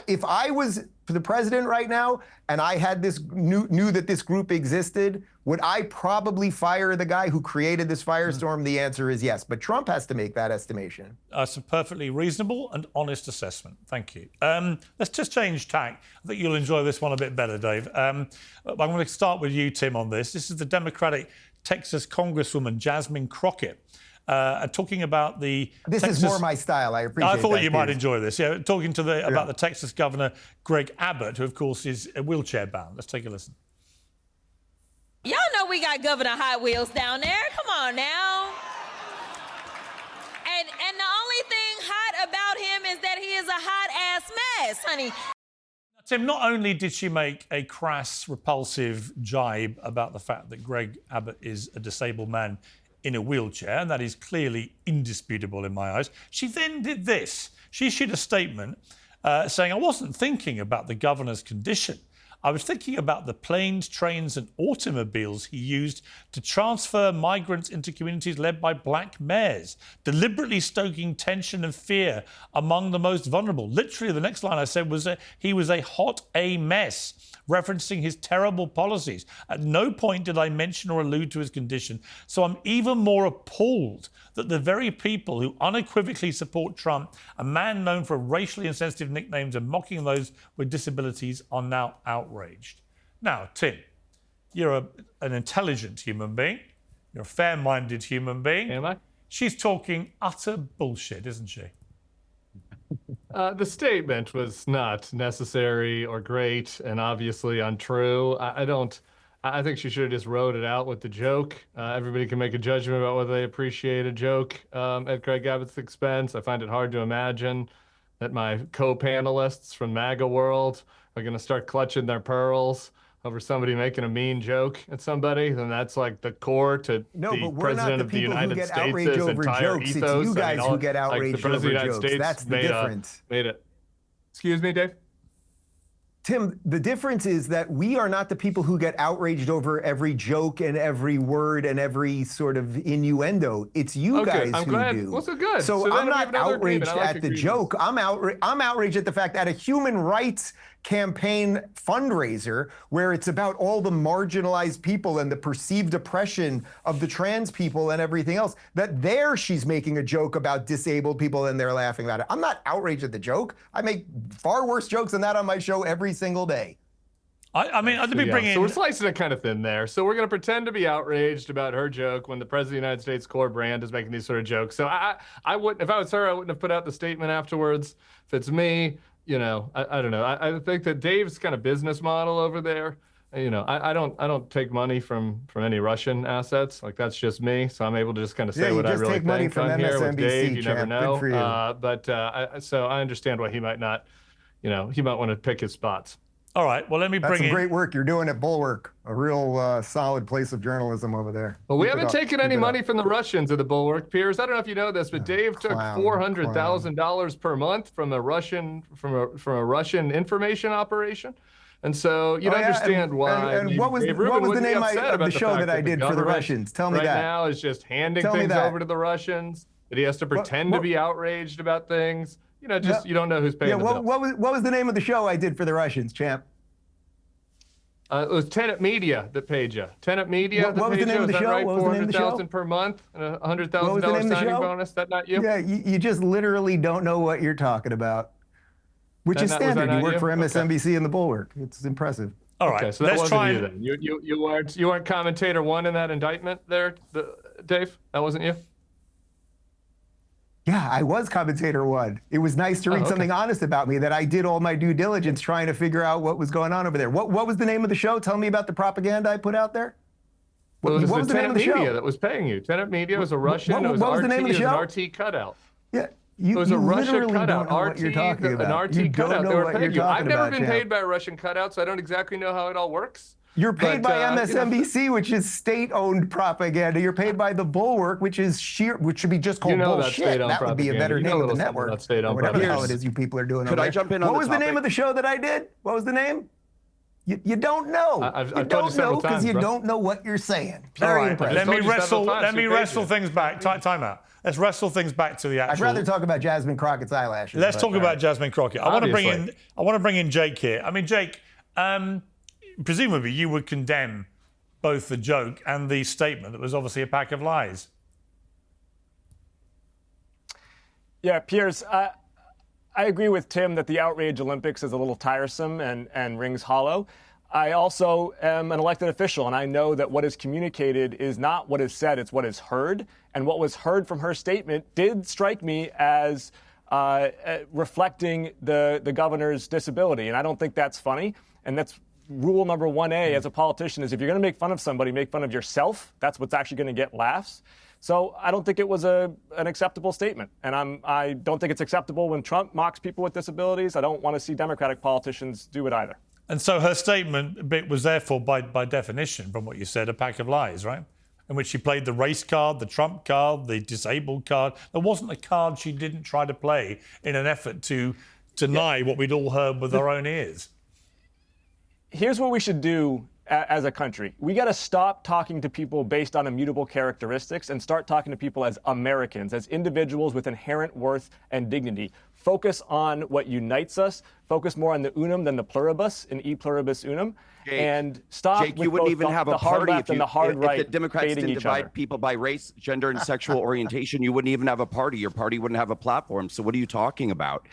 If I was the president right now and I had knew that this group existed, would I probably fire the guy who created this firestorm? The answer is yes, but Trump has to make that estimation. That's a perfectly reasonable and honest assessment. Thank you. Let's just change tack. I think you'll enjoy this one a bit better, Dave. I'm going to start with you, Tim, on this. This is the Democratic Texas Congresswoman Jasmine Crockett. Talking about the This Texas... is more my style. I appreciate that. I thought you might Piers. enjoy this. Yeah, talking to about the Texas Governor Greg Abbott, who of course is wheelchair bound. Let's take a listen. Y'all know we got Governor Hot Wheels down there. Come on now. And the only thing hot about him is that he is a hot ass mess, honey. Tim, not only did she make a crass, repulsive jibe about the fact that Greg Abbott is a disabled man in a wheelchair, and that is clearly indisputable in my eyes, she then did this. She issued a statement saying, I wasn't thinking about the governor's condition. I was thinking about the planes, trains and automobiles he used to transfer migrants into communities led by black mayors, deliberately stoking tension and fear among the most vulnerable. Literally, the next line I said was he was a hot A mess, referencing his terrible policies. At no point did I mention or allude to his condition, so I'm even more appalled that the very people who unequivocally support Trump, a man known for racially insensitive nicknames and mocking those with disabilities, are now outraged. Now, Tim, you're an intelligent human being. You're a fair-minded human being. Am I? She's talking utter bullshit, isn't she? The statement was not necessary or great and obviously untrue. I think she should have just wrote it out with the joke. Everybody can make a judgment about whether they appreciate a joke at Greg Abbott's expense. I find it hard to imagine that my co-panelists from MAGA world are going to start clutching their pearls over somebody making a mean joke at somebody. Then that's like the core to the president of the United States' entire ethos. It's you guys who get outraged over jokes. That's the difference. Excuse me, Dave? Tim, the difference is that we are not the people who get outraged over every joke and every word and every sort of innuendo. It's you guys who do. Well, so good. So I'm not outraged at the joke. I'm outraged at the fact that a human rights campaign fundraiser where it's about all the marginalized people and the perceived oppression of the trans people and everything else, that there she's making a joke about disabled people and they're laughing about it. I'm not outraged at the joke. I make far worse jokes than that on my show every single day. I mean, let me bring in... So we're slicing it kind of thin there. So we're going to pretend to be outraged about her joke when the president of the United States core brand is making these sort of jokes. So I wouldn't, if I was her, I wouldn't have put out the statement afterwards. If it's me, I don't know. I think that Dave's kind of business model over there, I don't take money from any Russian assets. Like, that's just me. So I'm able to just kind of say what I really think on here with Dave. You never know. So I understand why he might not, he might want to pick his spots. All right, well, let me bring in... That's some great work you're doing at Bulwark, a real solid place of journalism over there. Well, we haven't taken any money from the Russians at the Bulwark, Piers. I don't know if you know this, but Dave took $400,000 per month from a Russian information operation. And so you'd understand why. And what was the name of the show that I did for the Russians? Tell me that. Right now is just handing things over to the Russians, that he has to pretend to be outraged about things. You don't know who's paying the bill. What was the name of the show I did for the Russians, champ? It was Tenet Media that paid you. Tenet Media. What was the name of the show? Right? What was the name of the show? $400,000 per month and a $100,000 signing bonus. That not you? Yeah, you just literally don't know what you're talking about, which is standard. You work for MSNBC and the Bulwark. It's impressive. All right, okay, so that wasn't you then. You weren't commentator one in that indictment there, Dave? That wasn't you? Yeah, I was commentator one. It was nice to read something honest about me, that I did all my due diligence trying to figure out what was going on over there. What was the name of the show? Tell me about the propaganda I put out there. What was the name of the show? That was paying you. Tenet Media was a Russian. What was the name of the show? It was an RT cutout. Yeah, it was a Russian cutout. What you're talking about. An RT cutout. They were paying you. I've never been paid by a Russian cutout, so I don't exactly know how it all works. You're paid But, by MSNBC, which is state-owned propaganda. You're paid by the Bulwark, which should be just called bullshit. That would be a better name of the network. Or whatever the hell it is you people are doing. Could I jump in on What was the name of the show that I did? What was the name? You don't know. I've you told you don't several know because times, you bro. don't know what you're saying. All Very right, impressive. let me wrestle things back. Time out. Let's wrestle things back to the actual. I'd rather talk about Jasmine Crockett's eyelashes. Let's talk about Jasmine Crockett. I want to bring in Jake here. I mean, Jake, presumably you would condemn both the joke and the statement that was obviously a pack of lies. Yeah, Piers, I agree with Tim that the outrage Olympics is a little tiresome and rings hollow. I also am an elected official, and I know that what is communicated is not what is said, it's what is heard. And what was heard from her statement did strike me as reflecting the governor's disability. And I don't think that's funny. And that's rule number 1A as a politician is if you're going to make fun of somebody, make fun of yourself. That's what's actually going to get laughs. So I don't think it was an acceptable statement. And I don't think it's acceptable when Trump mocks people with disabilities. I don't want to see Democratic politicians do it either. And so her statement was therefore, by definition, from what you said, a pack of lies, right? In which she played the race card, the Trump card, the disabled card. There wasn't a card she didn't try to play in an effort to deny what we'd all heard with our own ears. Here's what we should do as a country. We got to stop talking to people based on immutable characteristics and start talking to people as Americans, as individuals with inherent worth and dignity. Focus on what unites us. Focus more on the unum than the pluribus, in e pluribus unum. Jake, and stop Jake, with you wouldn't both even have a the hard party left and the hard right if the Democrats hating didn't each divide other. people by race, gender, and sexual orientation. You wouldn't even have a party. Your party wouldn't have a platform. So what are you talking about?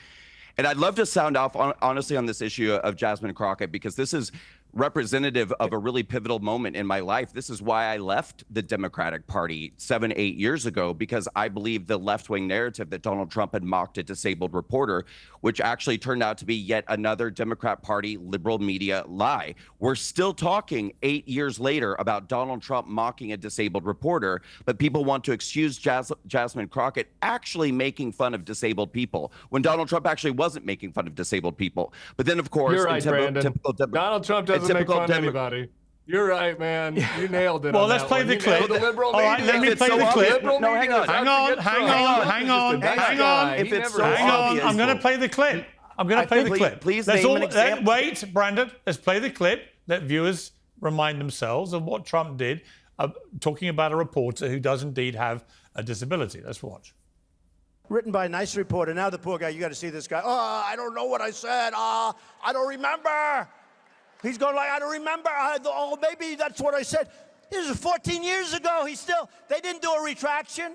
And I'd love to sound off, honestly, on this issue of Jasmine Crockett, because this is representative of a really pivotal moment in my life. This is why I left the Democratic Party 7-8 years ago, because I believe the left-wing narrative that Donald Trump had mocked a disabled reporter, which actually turned out to be yet another Democrat Party liberal media lie. We're still talking 8 years later about Donald Trump mocking a disabled reporter, but people want to excuse Jasmine Crockett actually making fun of disabled people when Donald Trump actually wasn't making fun of disabled people. But then, of course, you're right, Brandon. Donald Trump doesn't make fun of anybody. You're right, man. You nailed it. Well, let's play the clip. All right, let me play the clip. No, hang on. Hang on. I'm going to play the clip. Please name an example. Wait, Brandon. Let's play the clip. Let viewers remind themselves of what Trump did, talking about a reporter who does indeed have a disability. Let's watch. Written by a nice reporter. Now the poor guy, you got to see this guy. Oh, I don't know what I said. I don't remember. He's going like, I don't remember. Oh, maybe that's what I said. This is 14 years ago. They didn't do a retraction.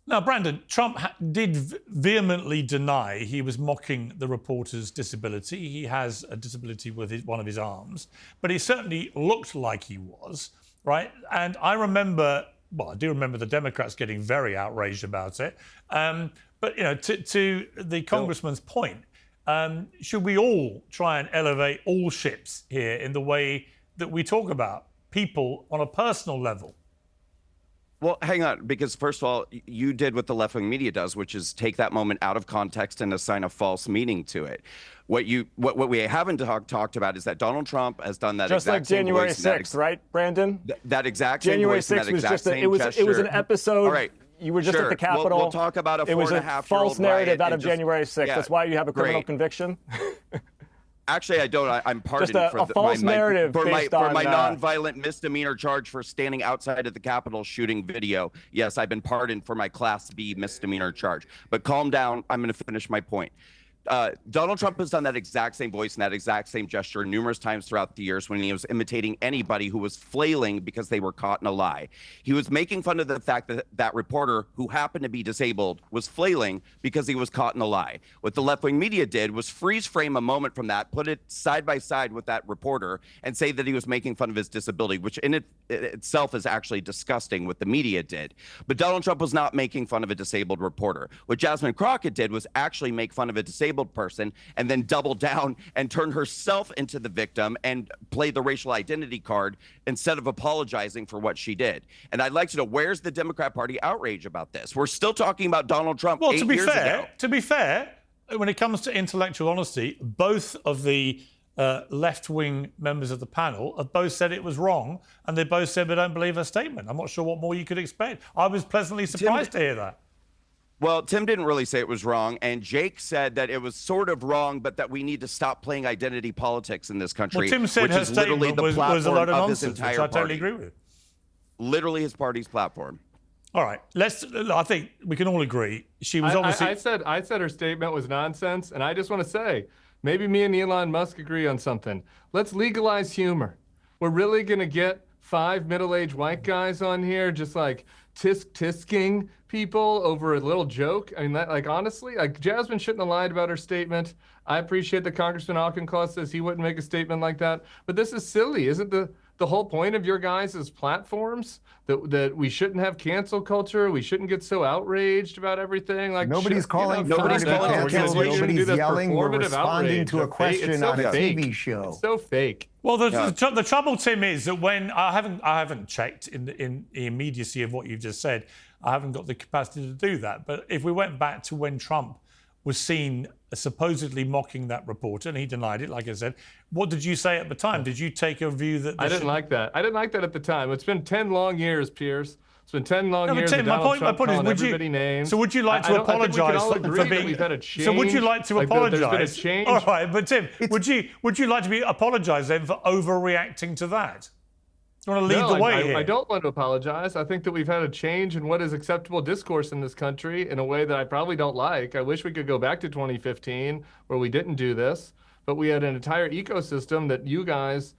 Now, Brandon, Trump did vehemently deny he was mocking the reporter's disability. He has a disability with one of his arms, but he certainly looked like he was, right? And I do remember the Democrats getting very outraged about it. But, to the congressman's point, should we all try and elevate all ships here in the way that we talk about people on a personal level? Well, hang on, because first of all, you did what the left-wing media does, which is take that moment out of context and assign a false meaning to it. What we haven't talked about is that Donald Trump has done that just exact like January 6th, right, Brandon? That exact same January voice and 6th that was exact just same it was an episode. All right. You were just sure. at the Capitol. We'll talk about a 4.5-year-old It was a false narrative out of January 6th. Yeah, That's why you have a criminal great. conviction. Actually, I don't. I'm pardoned Just for a false narrative for based my on, nonviolent misdemeanor charge for standing outside of the Capitol shooting video. Yes, I've been pardoned for my Class B misdemeanor charge. But calm down. I'm going to finish my point. Donald Trump has done that exact same voice and that exact same gesture numerous times throughout the years when he was imitating anybody who was flailing because they were caught in a lie. He was making fun of the fact that that reporter who happened to be disabled was flailing because he was caught in a lie. What the left-wing media did was freeze frame a moment from that, put it side by side with that reporter, and say that he was making fun of his disability, which in itself is actually disgusting what the media did. But Donald Trump was not making fun of a disabled reporter. What Jasmine Crockett did was actually make fun of a disabled person and then double down and turn herself into the victim and play the racial identity card instead of apologizing for what she did. And I'd like to know, where's the Democrat Party outrage about this? We're still talking about Donald Trump 8 years ago. To be fair, when it comes to intellectual honesty, both of the left-wing members of the panel have both said it was wrong, and they both said they don't believe her statement. I'm not sure what more you could expect. I was pleasantly surprised to hear that. Well, Tim didn't really say it was wrong, and Jake said that it was sort of wrong, but that we need to stop playing identity politics in this country. Well, Tim said her statement was a load of nonsense, which I totally agree with. Literally his party's platform. All right, I think we can all agree she was obviously. I said her statement was nonsense, and I just want to say, maybe me and Elon Musk agree on something. Let's legalize humor. We're really gonna get 5 middle-aged white guys on here just like tisking people over a little joke. I mean, honestly, Jasmine shouldn't have lied about her statement. I appreciate that Congressman Auchincloss says he wouldn't make a statement like that, but this is silly. Isn't the whole point of your guys' platforms that we shouldn't have cancel culture? We shouldn't get so outraged about everything. Like nobody's calling for cancel. Nobody's yelling. We're responding to a question on a TV show. It's so fake. Well, the trouble, Tim, is that when I haven't checked in the immediacy of what you've just said, I haven't got the capacity to do that. But if we went back to when Trump was seen supposedly mocking that reporter, and he denied it, like I said, what did you say at the time? Did you take a view that... I didn't like that. I didn't like that at the time. It's been 10 long years, Piers. It's been 10 long years of Donald Trump calling everybody names. So would you like to apologise for being... We've had a change. So would you like to apologise? There's been a change. All right, but Tim, would you like to be apologise then for overreacting to that? Do you want to lead the way here? I don't want to apologize. I think that we've had a change in what is acceptable discourse in this country in a way that I probably don't like. I wish we could go back to 2015 where we didn't do this, but we had an entire ecosystem that you guys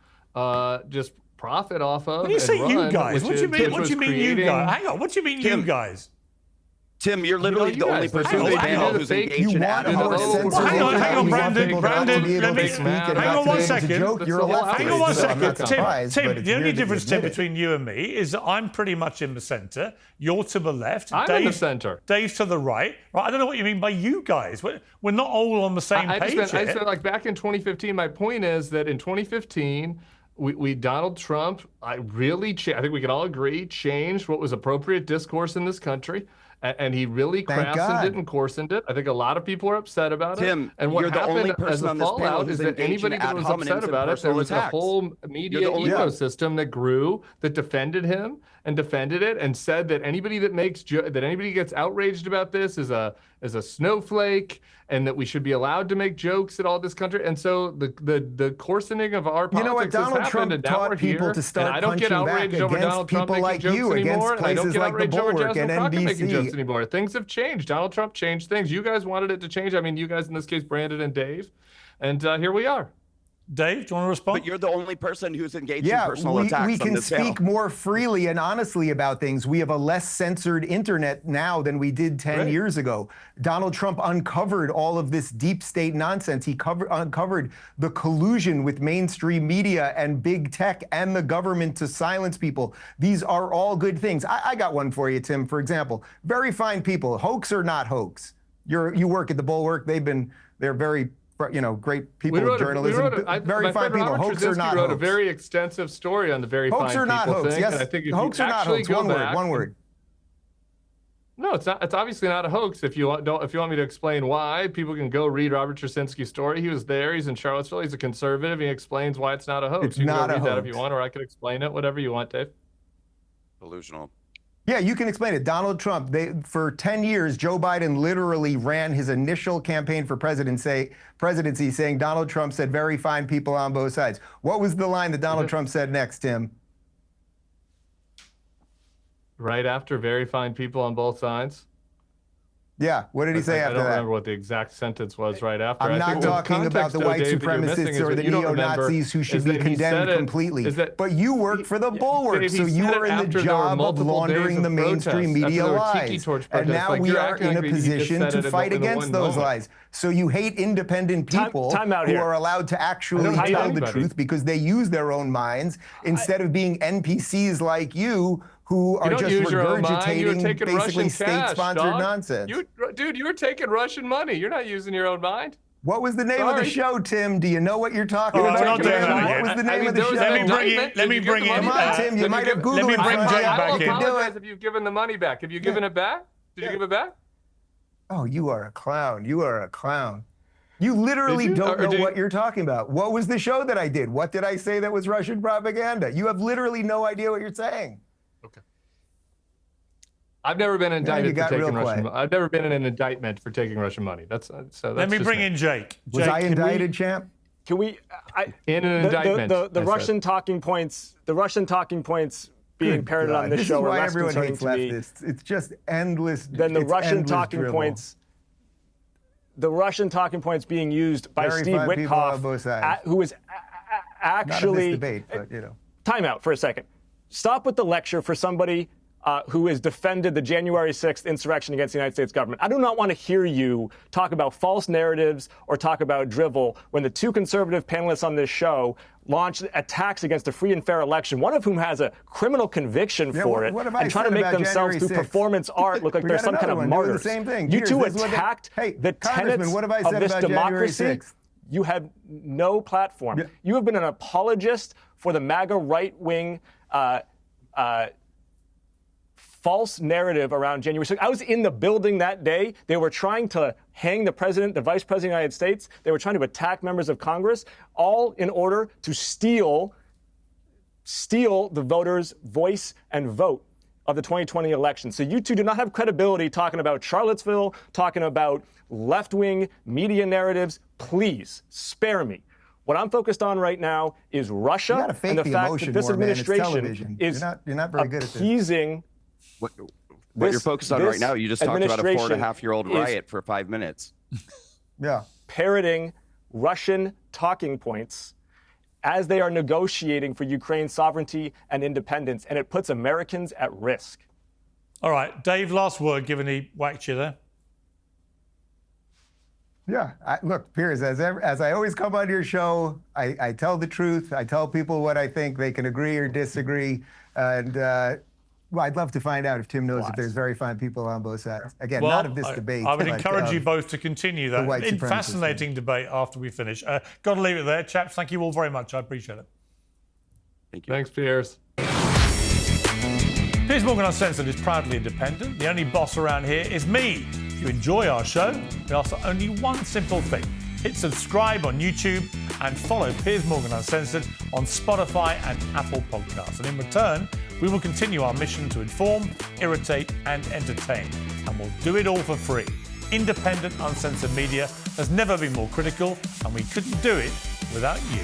just profit off of. When you say run, you guys, what do you mean you guys? Hang on, what do you mean you guys? Tim, you're literally the only person on the panel who's engaged in advocacy. Hang on, Brandon, hang on 1 second. Hang on 1 second. Tim, the only difference, Tim, between you and me is that I'm pretty much in the centre. You're to the left. I'm in the centre. Dave's to the right. Right? I don't know what you mean by you guys. We're not all on the same page here. I said, like, back in 2015, my point is that in 2015, Donald Trump, I think we can all agree, changed what was appropriate discourse in this country. And he really crafted it and coarsened it. I think a lot of people are upset about it. And what you're the only person on this panel is that anybody that was upset about it, there was a whole media ecosystem that grew, that defended him and defended it, and said that anybody that anybody gets outraged about this is a snowflake, and that we should be allowed to make jokes at all this country. And so the coarsening of our politics has happened, Trump and now we're people here. To start and I don't get outraged over Donald Trump making jokes anymore, and I don't get outraged over Jasmine Crockett making jokes anymore. Things have changed. Donald Trump changed things. You guys wanted it to change. I mean, you guys in this case, Brandon and Dave, and here we are. Dave, do you want to respond? But you're the only person who's engaged in personal attacks. We can speak more freely and honestly about things. We have a less censored internet now than we did 10 years ago. Donald Trump uncovered all of this deep state nonsense. He uncovered the collusion with mainstream media and big tech and the government to silence people. These are all good things. I got one for you, Tim. For example, very fine people, hoax or not hoax. You work at the Bulwark. They're very great people with journalism. Very fine people. Hoax or not hoax. wrote a very extensive story on the very fine people thing. Hoax or not hoax? Yes. And I think if hoax you or not hoax? One word. No, it's not. It's obviously not a hoax. If you want me to explain why, people can go read Robert Jasinski's story. He was there. He's in Charlottesville. He's a conservative. He explains why it's not a hoax. It's not a hoax. You can go read that if you want, or I could explain it. Whatever you want, Dave. Delusional. Yeah, you can explain it. Donald Trump, for 10 years, Joe Biden literally ran his initial campaign for presidency saying Donald Trump said very fine people on both sides. What was the line that Donald Trump said next, Tim? Right after very fine people on both sides? Yeah, what did he say after that? I don't remember what the exact sentence was right after. I'm not talking about the white supremacists or the neo-Nazis who should be condemned completely. But you work for the Bulwark, so you are in the job of laundering the mainstream media lies. And now we are in a position to fight against those lies. So you hate independent people who are allowed to actually tell the truth because they use their own minds instead of being NPCs like you who are just regurgitating basically state-sponsored nonsense. Dude, you were taking Russision money. You're not using your own mind. What was the name of the show, Tim? Do you know what you're talking about? What was the name of the show? Let me bring in. Come on, Tim. You might have Googled it. Let me bring Jake back in. I apologize if you've given the money back. Have you given it back? Did you give it back? Oh, you are a clown. You are a clown. You literally don't know what you're talking about. What was the show that I did? What did I say that was Russian propaganda? You have literally no idea what you're saying. Okay. I've never been indicted for taking Russian money. I've never been in an indictment for taking Russian money. Let me bring in Jake. Was I indicted, champ? Can we? In an indictment. The Russian talking points. The Russian talking points being parroted on this show are less concerning to me. It's just endless. Then the Russian talking points. The Russian talking points being used by Steve Witkoff, who is actually. Not this debate, but you know. Time out for a second. Stop with the lecture for somebody who has defended the January 6th insurrection against the United States government. I do not want to hear you talk about false narratives or talk about drivel when the two conservative panelists on this show launched attacks against a free and fair election, one of whom has a criminal conviction for it, and trying to make themselves through performance art look like they're some kind of martyrs. The same thing. You two attacked the tenets of this democracy. You have no platform. You have been an apologist for the MAGA right-wing false narrative around January 6th. I was in the building that day. They were trying to hang the president, the vice president of the United States. They were trying to attack members of Congress, all in order to steal the voters' voice and vote of the 2020 election. So you two do not have credibility talking about Charlottesville, talking about left-wing media narratives. Please spare me. What I'm focused on right now is Russia and the fact that this administration is you're not very good at this. Appeasing. What you're focused on right now, you just talked about a 4.5-year-old riot for 5 minutes. Yeah. Parroting Russian talking points as they are negotiating for Ukraine's sovereignty and independence, and it puts Americans at risk. All right, Dave, last word, given he whacked you there. Yeah, look, Piers, as I always come on your show, I tell the truth. I tell people what I think. They can agree or disagree. And well, I'd love to find out if Tim knows if there's very fine people on both sides. Again, not of this debate. I would encourage you both to continue that fascinating debate after we finish. Got to leave it there, chaps. Thank you all very much. I appreciate it. Thank you. Thanks, Piers. Piers Morgan Uncensored is proudly independent. The only boss around here is me. If you enjoy our show, we ask for only one simple thing. Hit subscribe on YouTube and follow Piers Morgan Uncensored on Spotify and Apple Podcasts. And in return, we will continue our mission to inform, irritate and entertain. And we'll do it all for free. Independent, uncensored media has never been more critical, and we couldn't do it without you.